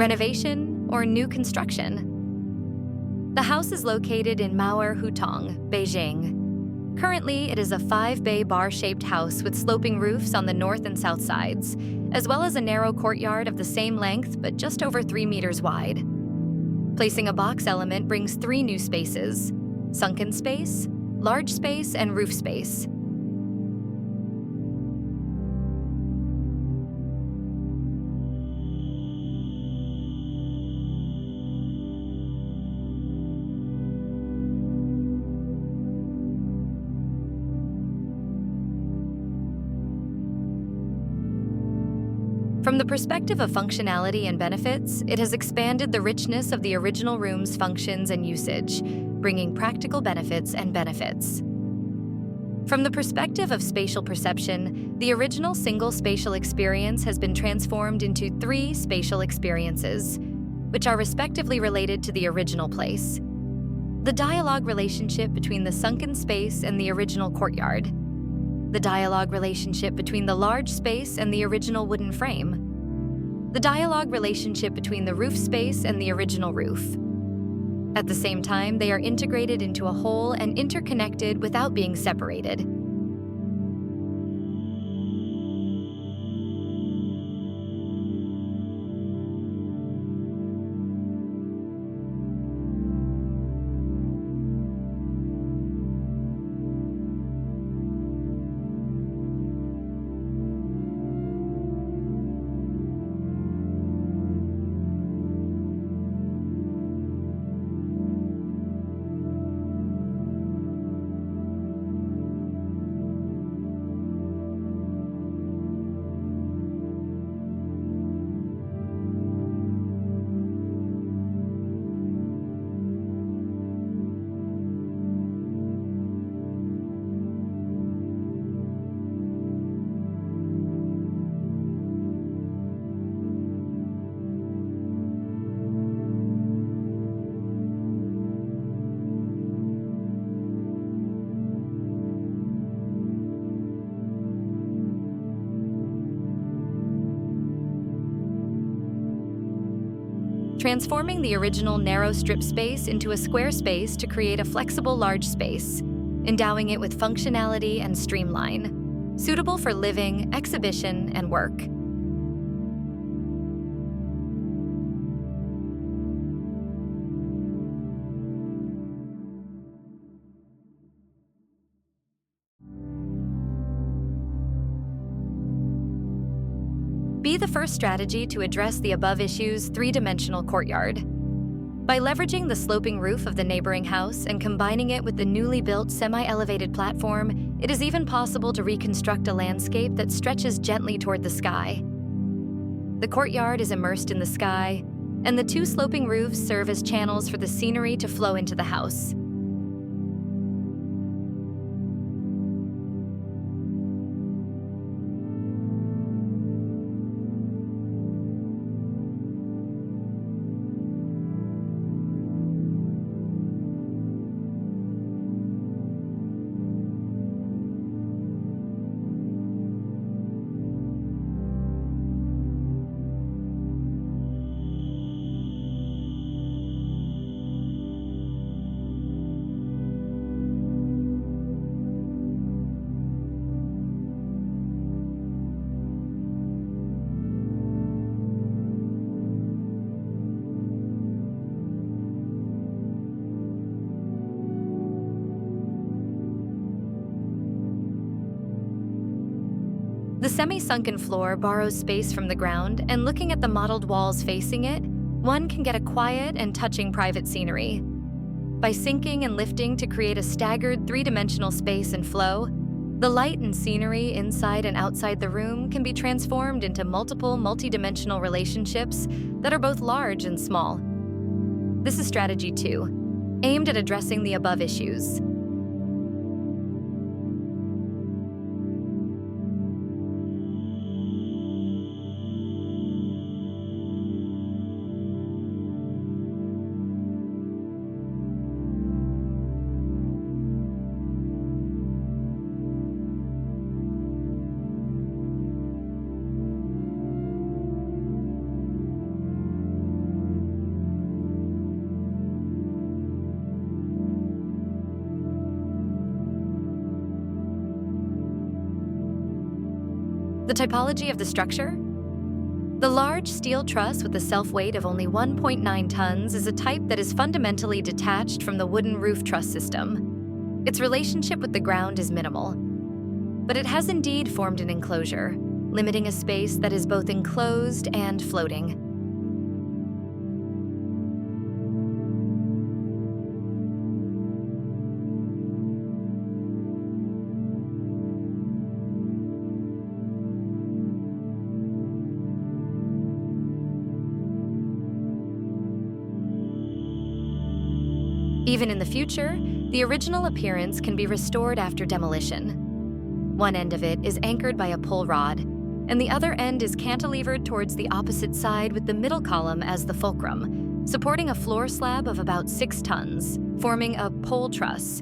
renovation, or new construction. The house is located in Mao'er Hutong, Beijing. Currently, it is a 5-bay bar-shaped house with sloping roofs on the north and south sides, as well as a narrow courtyard of the same length but just over 3 meters wide. Placing a box element brings 3 new spaces: sunken space, large space, and roof space. From the perspective of functionality and benefits, it has expanded the richness of the original room's functions and usage, bringing practical benefits and benefits. From the perspective of spatial perception, the original single spatial experience has been transformed into 3 spatial experiences, which are respectively related to the original place. The dialogue relationship between the sunken space and the original courtyard. The dialogue relationship between the large space and the original wooden frame. The dialogue relationship between the roof space and the original roof. At the same time, they are integrated into a whole and interconnected without being separated. Transforming the original narrow strip space into a square space to create a flexible large space, endowing it with functionality and streamline, suitable for living, exhibition, and work. Be the first strategy to address the above issue's 3-dimensional courtyard. By leveraging the sloping roof of the neighboring house and combining it with the newly built semi-elevated platform, it is even possible to reconstruct a landscape that stretches gently toward the sky. The courtyard is immersed in the sky, and the 2 sloping roofs serve as channels for the scenery to flow into the house. The semi-sunken floor borrows space from the ground, and looking at the modeled walls facing it, one can get a quiet and touching private scenery. By sinking and lifting to create a staggered 3-dimensional space and flow, the light and scenery inside and outside the room can be transformed into multiple multi-dimensional relationships that are both large and small. This is strategy 2, aimed at addressing the above issues. The typology of the structure? The large steel truss with a self-weight of only 1.9 tons is a type that is fundamentally detached from the wooden roof truss system. Its relationship with the ground is minimal, but it has indeed formed an enclosure, limiting a space that is both enclosed and floating. Even in the future, the original appearance can be restored after demolition. One end of it is anchored by a pull rod, and the other end is cantilevered towards the opposite side with the middle column as the fulcrum, supporting a floor slab of about 6 tons, forming a pole truss,